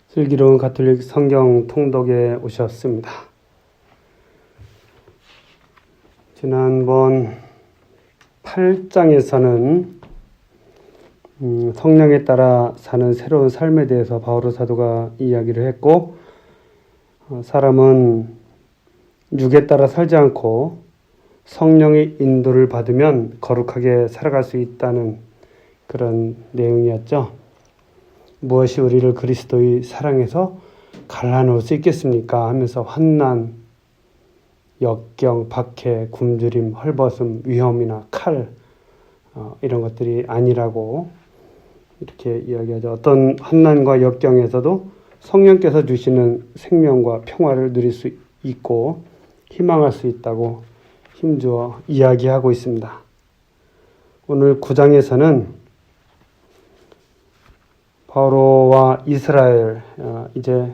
슬기로운 가톨릭 성경 통독에 오셨습니다. 지난번 8장에서는 성령에 따라 사는 새로운 삶에 대해서 바오로 사도가 이야기를 했고, 사람은 육에 따라 살지 않고 성령의 인도를 받으면 거룩하게 살아갈 수 있다는 그런 내용이었죠. 무엇이 우리를 그리스도의 사랑에서 갈라놓을 수 있겠습니까? 하면서 환난, 역경, 박해, 굶주림, 헐벗음, 위험이나 칼 이런 것들이 아니라고 이렇게 이야기하죠. 어떤 환난과 역경에서도 성령께서 주시는 생명과 평화를 누릴 수 있고 희망할 수 있다고 힘주어 이야기하고 있습니다. 오늘 9장에서는 바오로와 이스라엘, 이제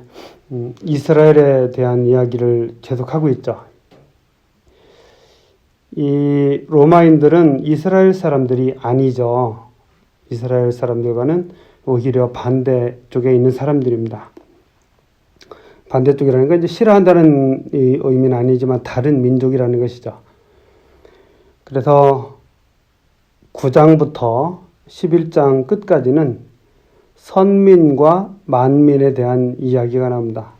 이스라엘에 대한 이야기를 계속하고 있죠. 이 로마인들은 이스라엘 사람들이 아니죠. 이스라엘 사람들과는 오히려 반대쪽에 있는 사람들입니다. 반대쪽이라는 건 이제 싫어한다는 의미는 아니지만 다른 민족이라는 것이죠. 그래서 9장부터 11장 끝까지는 선민과 만민에 대한 이야기가 나옵니다.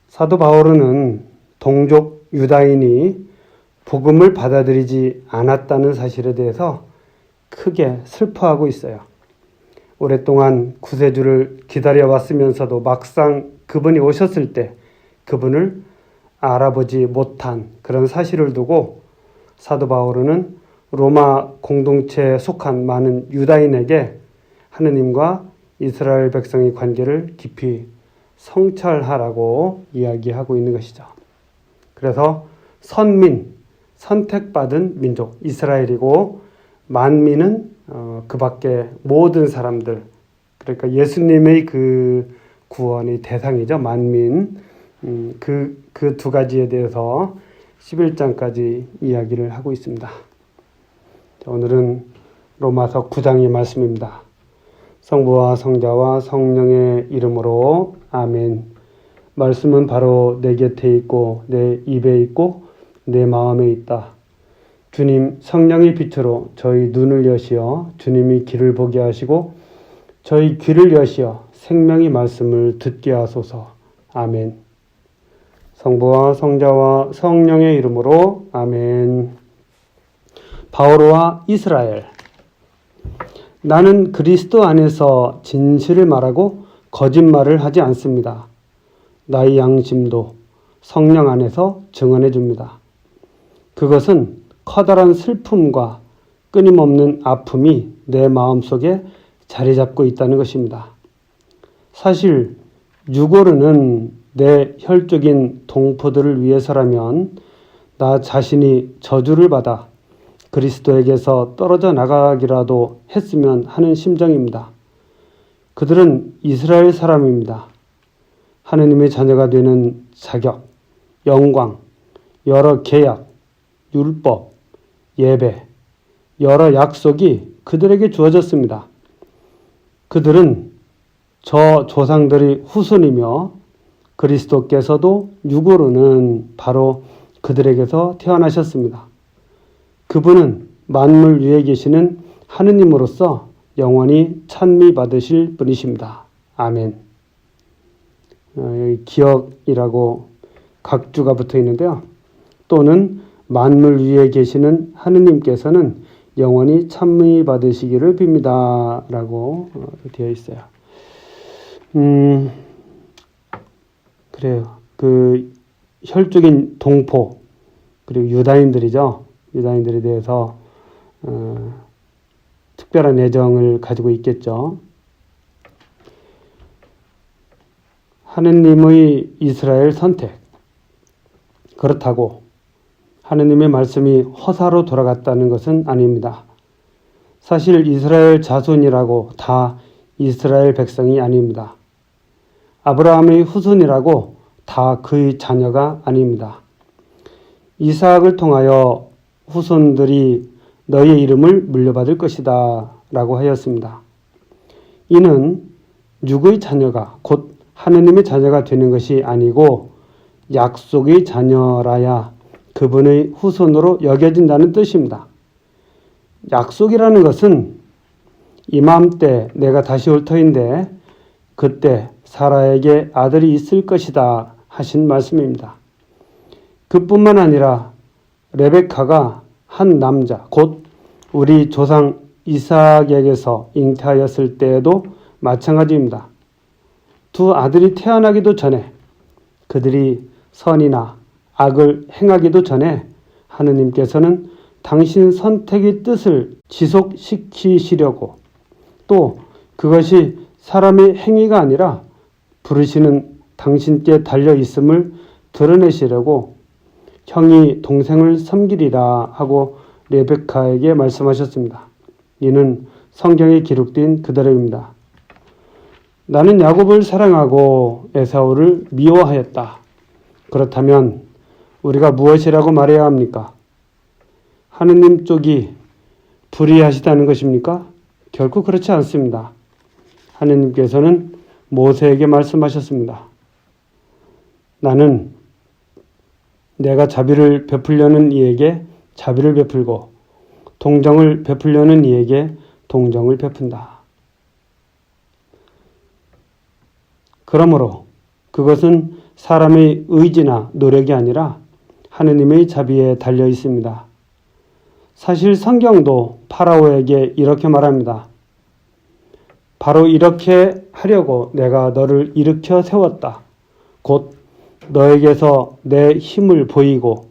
사도 바오로는 동족 유다인이 복음을 받아들이지 않았다는 사실에 대해서 크게 슬퍼하고 있어요. 오랫동안 구세주를 기다려왔으면서도 막상 그분이 오셨을 때 그분을 알아보지 못한 그런 사실을 두고 사도 바오로는 로마 공동체에 속한 많은 유다인에게 하느님과 이스라엘 백성의 관계를 깊이 성찰하라고 이야기하고 있는 것이죠. 그래서 선민, 선택받은 민족 이스라엘이고, 만민은 그 밖에 모든 사람들, 그러니까 예수님의 그 구원의 대상이죠. 만민. 그 두 가지에 대해서 11장까지 이야기를 하고 있습니다. 오늘은 로마서 9장의 말씀입니다. 성부와 성자와 성령의 이름으로 아멘. 말씀은 바로 내 곁에 있고 내 입에 있고 내 마음에 있다. 주님 성령의 빛으로 저희 눈을 여시어 주님이 길을 보게 하시고 저희 귀를 여시어 생명의 말씀을 듣게 하소서. 아멘. 성부와 성자와 성령의 이름으로 아멘. 바오로와 이스라엘. 나는 그리스도 안에서 진실을 말하고 거짓말을 하지 않습니다. 나의 양심도 성령 안에서 증언해 줍니다. 그것은 커다란 슬픔과 끊임없는 아픔이 내 마음속에 자리 잡고 있다는 것입니다. 사실 유고르는 내 혈족인 동포들을 위해서라면 나 자신이 저주를 받아 그리스도에게서 떨어져 나가기라도 했으면 하는 심정입니다. 그들은 이스라엘 사람입니다. 하느님의 자녀가 되는 자격, 영광, 여러 계약, 율법, 예배, 여러 약속이 그들에게 주어졌습니다. 그들은 저 조상들의 후손이며 그리스도께서도 유고로는 바로 그들에게서 태어나셨습니다. 그분은 만물 위에 계시는 하느님으로서 영원히 찬미 받으실 분이십니다. 아멘. 여기 기억이라고 각주가 붙어 있는데요. 또는 만물 위에 계시는 하느님께서는 영원히 찬미 받으시기를 빕니다. 라고 되어 있어요. 그래요. 그 혈족인 동포 그리고 유다인들이죠. 유다인들에 대해서 특별한 애정을 가지고 있겠죠. 하느님의 이스라엘 선택. 그렇다고 하느님의 말씀이 허사로 돌아갔다는 것은 아닙니다. 사실 이스라엘 자손이라고 다 이스라엘 백성이 아닙니다. 아브라함의 후손이라고 다 그의 자녀가 아닙니다. 이삭을 통하여 후손들이 너의 이름을 물려받을 것이다 라고 하였습니다. 이는 육의 자녀가 곧 하느님의 자녀가 되는 것이 아니고 약속의 자녀라야 그분의 후손으로 여겨진다는 뜻입니다. 약속이라는 것은 이맘때 내가 다시 올 터인데 그때 사라에게 아들이 있을 것이다 하신 말씀입니다. 그뿐만 아니라 레베카가 한 남자 곧 우리 조상 이삭에게서 잉태하였을 때에도 마찬가지입니다. 두 아들이 태어나기도 전에 그들이 선이나 악을 행하기도 전에 하느님께서는 당신 선택의 뜻을 지속시키시려고 또 그것이 사람의 행위가 아니라 부르시는 당신께 달려있음을 드러내시려고 형이 동생을 섬기리라 하고 레베카에게 말씀하셨습니다. 이는 성경에 기록된 그대로입니다. 나는 야곱을 사랑하고 에사우를 미워하였다. 그렇다면 우리가 무엇이라고 말해야 합니까? 하느님 쪽이 불의하시다는 것입니까? 결코 그렇지 않습니다. 하느님께서는 모세에게 말씀하셨습니다. 나는 내가 자비를 베풀려는 이에게 자비를 베풀고 동정을 베풀려는 이에게 동정을 베푼다. 그러므로 그것은 사람의 의지나 노력이 아니라 하느님의 자비에 달려 있습니다. 사실 성경도 파라오에게 이렇게 말합니다. 바로 이렇게 하려고 내가 너를 일으켜 세웠다. 곧 너에게서 내 힘을 보이고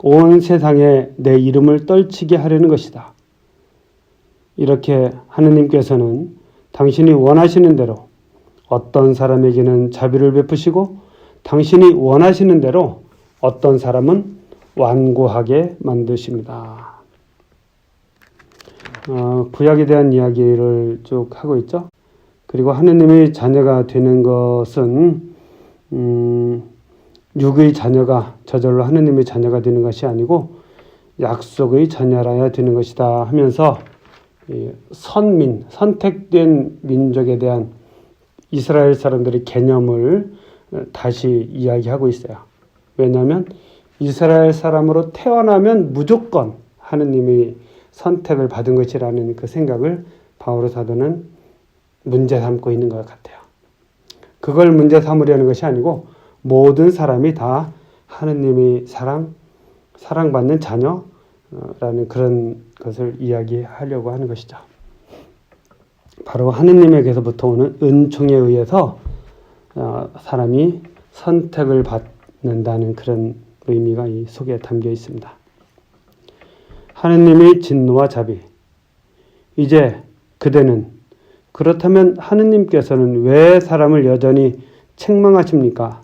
온 세상에 내 이름을 떨치게 하려는 것이다. 이렇게 하느님께서는 당신이 원하시는 대로 어떤 사람에게는 자비를 베푸시고 당신이 원하시는 대로 어떤 사람은 완고하게 만드십니다. 구약에 대한 이야기를 쭉 하고 있죠. 그리고 하느님의 자녀가 되는 것은 육의 자녀가 저절로 하느님의 자녀가 되는 것이 아니고 약속의 자녀라야 되는 것이다 하면서 선민, 선택된 민족에 대한 이스라엘 사람들의 개념을 다시 이야기하고 있어요. 왜냐하면 이스라엘 사람으로 태어나면 무조건 하느님의 선택을 받은 것이라는 그 생각을 바오로 사도는 문제 삼고 있는 것 같아요. 그걸 문제 삼으려는 것이 아니고 모든 사람이 다 하느님의 사랑받는 자녀라는 그런 것을 이야기하려고 하는 것이죠. 바로 하느님에게서부터 오는 은총에 의해서 사람이 선택을 받는다는 그런 의미가 이 속에 담겨 있습니다. 하느님의 진노와 자비. 이제 그대는 그렇다면 하느님께서는 왜 사람을 여전히 책망하십니까?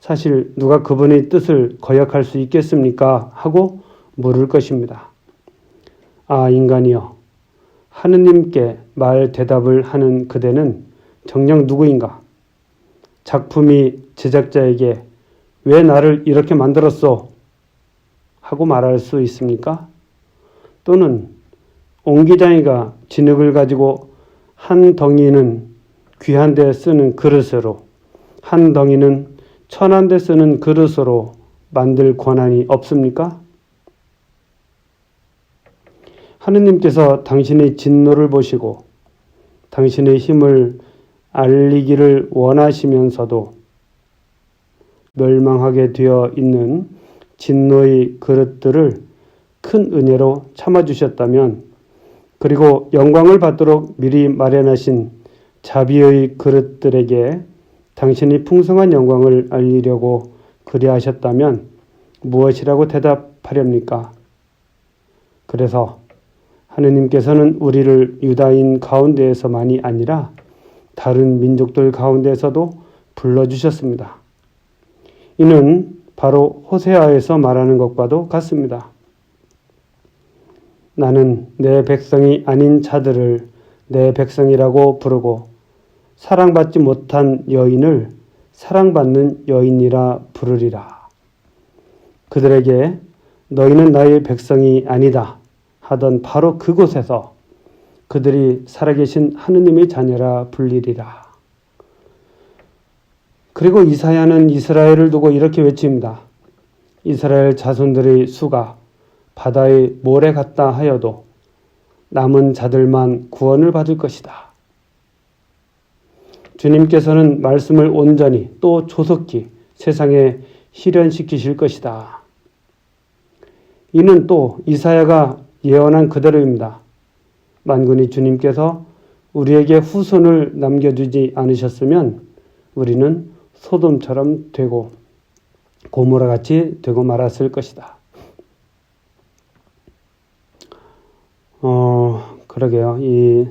사실 누가 그분의 뜻을 거역할 수 있겠습니까? 하고 물을 것입니다. 아, 인간이여. 하느님께 말 대답을 하는 그대는 정녕 누구인가? 작품이 제작자에게 왜 나를 이렇게 만들었소? 하고 말할 수 있습니까? 또는 옹기장이가 진흙을 가지고 한 덩이는 귀한 데 쓰는 그릇으로 한 덩이는 천한 데 쓰는 그릇으로 만들 권한이 없습니까? 하느님께서 당신의 진노를 보시고 당신의 힘을 알리기를 원하시면서도 멸망하게 되어 있는 진노의 그릇들을 큰 은혜로 참아주셨다면 그리고 영광을 받도록 미리 마련하신 자비의 그릇들에게 당신이 풍성한 영광을 알리려고 그리하셨다면 무엇이라고 대답하렵니까? 그래서 하느님께서는 우리를 유다인 가운데에서만이 아니라 다른 민족들 가운데에서도 불러주셨습니다. 이는 바로 호세아에서 말하는 것과도 같습니다. 나는 내 백성이 아닌 자들을 내 백성이라고 부르고 사랑받지 못한 여인을 사랑받는 여인이라 부르리라. 그들에게 너희는 나의 백성이 아니다 하던 바로 그곳에서 그들이 살아계신 하느님의 자녀라 불리리라. 그리고 이사야는 이스라엘을 두고 이렇게 외칩니다. 이스라엘 자손들의 수가 바다의 모래 같다 하여도 남은 자들만 구원을 받을 것이다. 주님께서는 말씀을 온전히 또 조속히 세상에 실현시키실 것이다. 이는 또 이사야가 예언한 그대로입니다. 만군의 주님께서 우리에게 후손을 남겨주지 않으셨으면 우리는 소돔처럼 되고 고모라같이 되고 말았을 것이다. 그러게요. 이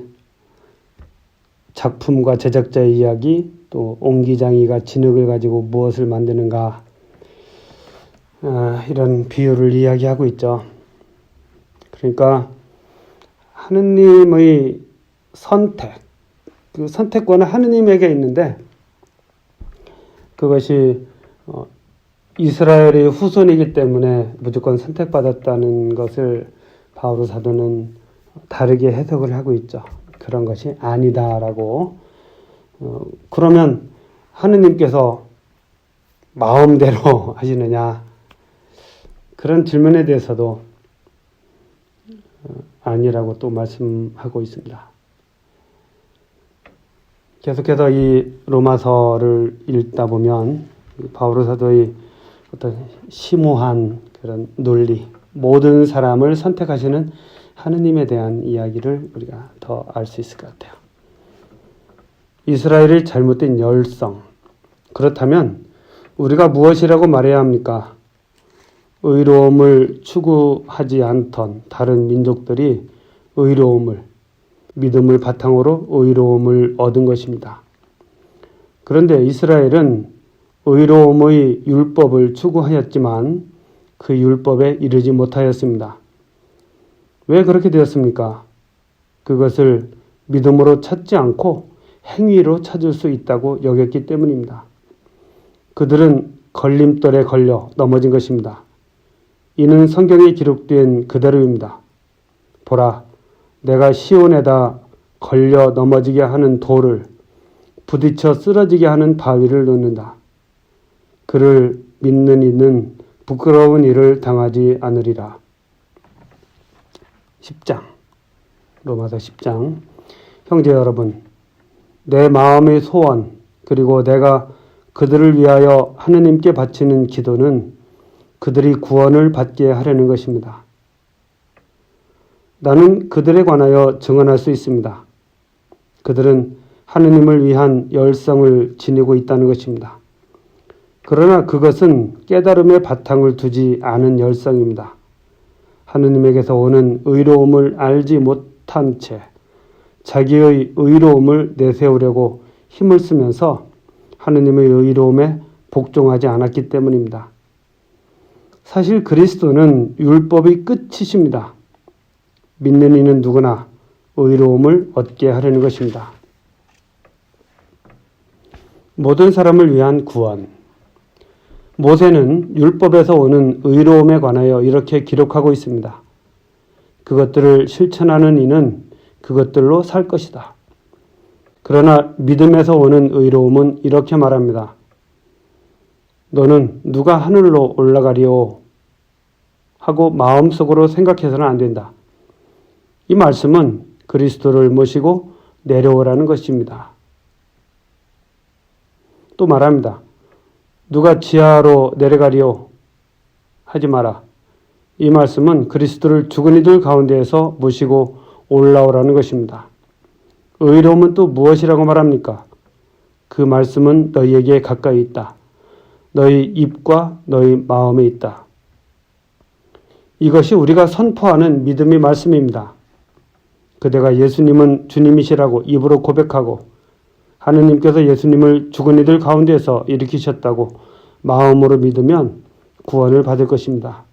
작품과 제작자의 이야기, 또 옹기장이가 진흙을 가지고 무엇을 만드는가, 이런 비유를 이야기하고 있죠. 그러니까 하느님의 선택, 그 선택권은 하느님에게 있는데 그것이 이스라엘의 후손이기 때문에 무조건 선택받았다는 것을 바오로 사도는 다르게 해석을 하고 있죠. 그런 것이 아니다라고. 그러면 하느님께서 마음대로 하시느냐? 그런 질문에 대해서도 아니라고 또 말씀하고 있습니다. 계속해서 이 로마서를 읽다 보면 바오로 사도의 어떤 심오한 그런 논리, 모든 사람을 선택하시는 하느님에 대한 이야기를 우리가 더 알 수 있을 것 같아요. 이스라엘의 잘못된 열성. 그렇다면 우리가 무엇이라고 말해야 합니까? 의로움을 추구하지 않던 다른 민족들이 의로움을, 믿음을 바탕으로 의로움을 얻은 것입니다. 그런데 이스라엘은 의로움의 율법을 추구하였지만 그 율법에 이르지 못하였습니다. 왜 그렇게 되었습니까? 그것을 믿음으로 찾지 않고 행위로 찾을 수 있다고 여겼기 때문입니다. 그들은 걸림돌에 걸려 넘어진 것입니다. 이는 성경에 기록된 그대로입니다. 보라, 내가 시온에다 걸려 넘어지게 하는 돌을 부딪혀 쓰러지게 하는 바위를 놓는다. 그를 믿는 이는 부끄러운 일을 당하지 않으리라. 10장, 로마서 10장. 형제 여러분, 내 마음의 소원, 그리고 내가 그들을 위하여 하느님께 바치는 기도는 그들이 구원을 받게 하려는 것입니다. 나는 그들에 관하여 증언할 수 있습니다. 그들은 하느님을 위한 열성을 지니고 있다는 것입니다. 그러나 그것은 깨달음의 바탕을 두지 않은 열성입니다. 하느님에게서 오는 의로움을 알지 못한 채 자기의 의로움을 내세우려고 힘을 쓰면서 하느님의 의로움에 복종하지 않았기 때문입니다. 사실 그리스도는 율법의 끝이십니다. 믿는 이는 누구나 의로움을 얻게 하려는 것입니다. 모든 사람을 위한 구원. 모세는 율법에서 오는 의로움에 관하여 이렇게 기록하고 있습니다. 그것들을 실천하는 이는 그것들로 살 것이다. 그러나 믿음에서 오는 의로움은 이렇게 말합니다. 너는 누가 하늘로 올라가리오 하고 마음속으로 생각해서는 안 된다. 이 말씀은 그리스도를 모시고 내려오라는 것입니다. 또 말합니다. 누가 지하로 내려가리오 하지 마라. 이 말씀은 그리스도를 죽은 이들 가운데에서 모시고 올라오라는 것입니다. 의로움은 또 무엇이라고 말합니까? 그 말씀은 너희에게 가까이 있다. 너희 입과 너희 마음에 있다. 이것이 우리가 선포하는 믿음의 말씀입니다. 그대가 예수님은 주님이시라고 입으로 고백하고 하느님께서 예수님을 죽은 이들 가운데서 일으키셨다고 마음으로 믿으면 구원을 받을 것입니다.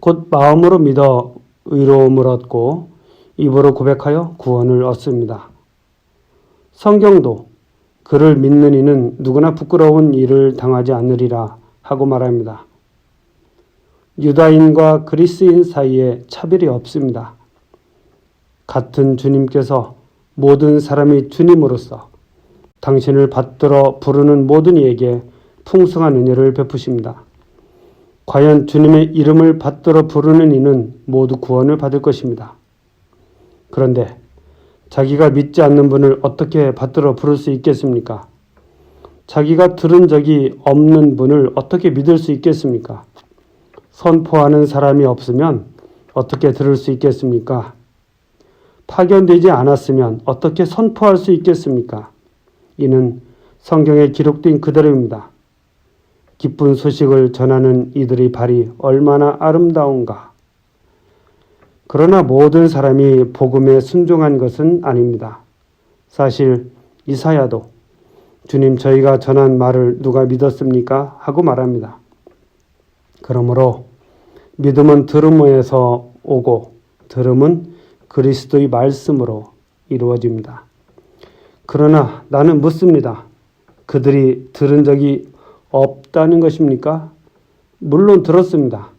곧 마음으로 믿어 의로움을 얻고 입으로 고백하여 구원을 얻습니다. 성경도 그를 믿는 이는 누구나 부끄러운 일을 당하지 않으리라 하고 말합니다. 유다인과 그리스인 사이에 차별이 없습니다. 같은 주님께서 모든 사람이 주님으로서 당신을 받들어 부르는 모든 이에게 풍성한 은혜를 베푸십니다. 과연 주님의 이름을 받들어 부르는 이는 모두 구원을 받을 것입니다. 그런데 자기가 믿지 않는 분을 어떻게 받들어 부를 수 있겠습니까? 자기가 들은 적이 없는 분을 어떻게 믿을 수 있겠습니까? 선포하는 사람이 없으면 어떻게 들을 수 있겠습니까? 파견되지 않았으면 어떻게 선포할 수 있겠습니까? 이는 성경에 기록된 그대로입니다. 기쁜 소식을 전하는 이들의 발이 얼마나 아름다운가. 그러나 모든 사람이 복음에 순종한 것은 아닙니다. 사실 이사야도 주님 저희가 전한 말을 누가 믿었습니까? 하고 말합니다. 그러므로 믿음은 들음에서 오고 들음은 그리스도의 말씀으로 이루어집니다. 그러나 나는 묻습니다. 그들이 들은 적이 없다는 것입니까? 물론 들었습니다.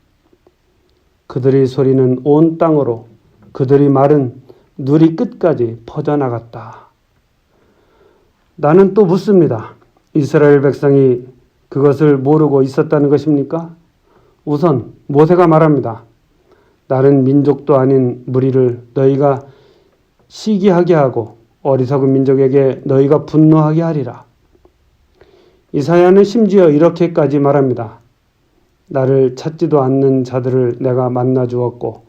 그들의 소리는 온 땅으로, 그들의 말은 누리 끝까지 퍼져나갔다. 나는 또 묻습니다. 이스라엘 백성이 그것을 모르고 있었다는 것입니까? 우선 모세가 말합니다. 다른 민족도 아닌 무리를 너희가 시기하게 하고 어리석은 민족에게 너희가 분노하게 하리라. 이사야는 심지어 이렇게까지 말합니다. 나를 찾지도 않는 자들을 내가 만나 주었고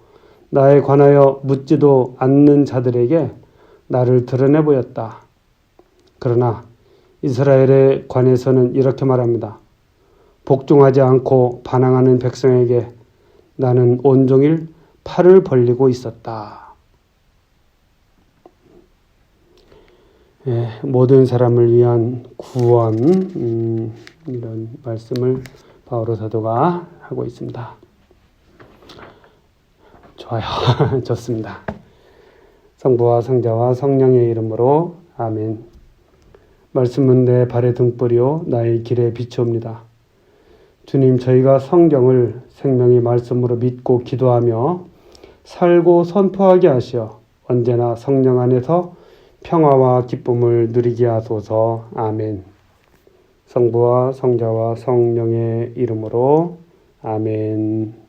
나에 관하여 묻지도 않는 자들에게 나를 드러내 보였다. 그러나 이스라엘에 관해서는 이렇게 말합니다. 복종하지 않고 반항하는 백성에게 나는 온종일 팔을 벌리고 있었다. 모든 사람을 위한 구원, 이런 말씀을 바오로 사도가 하고 있습니다. 좋아요. 좋습니다. 성부와 성자와 성령의 이름으로 아멘. 말씀은 내 발의 등불이요 나의 길에 비추옵니다. 주님, 저희가 성경을 생명의 말씀으로 믿고 기도하며 살고 선포하게 하시어 언제나 성령 안에서 평화와 기쁨을 누리게 하소서. 아멘. 성부와 성자와 성령의 이름으로 아멘.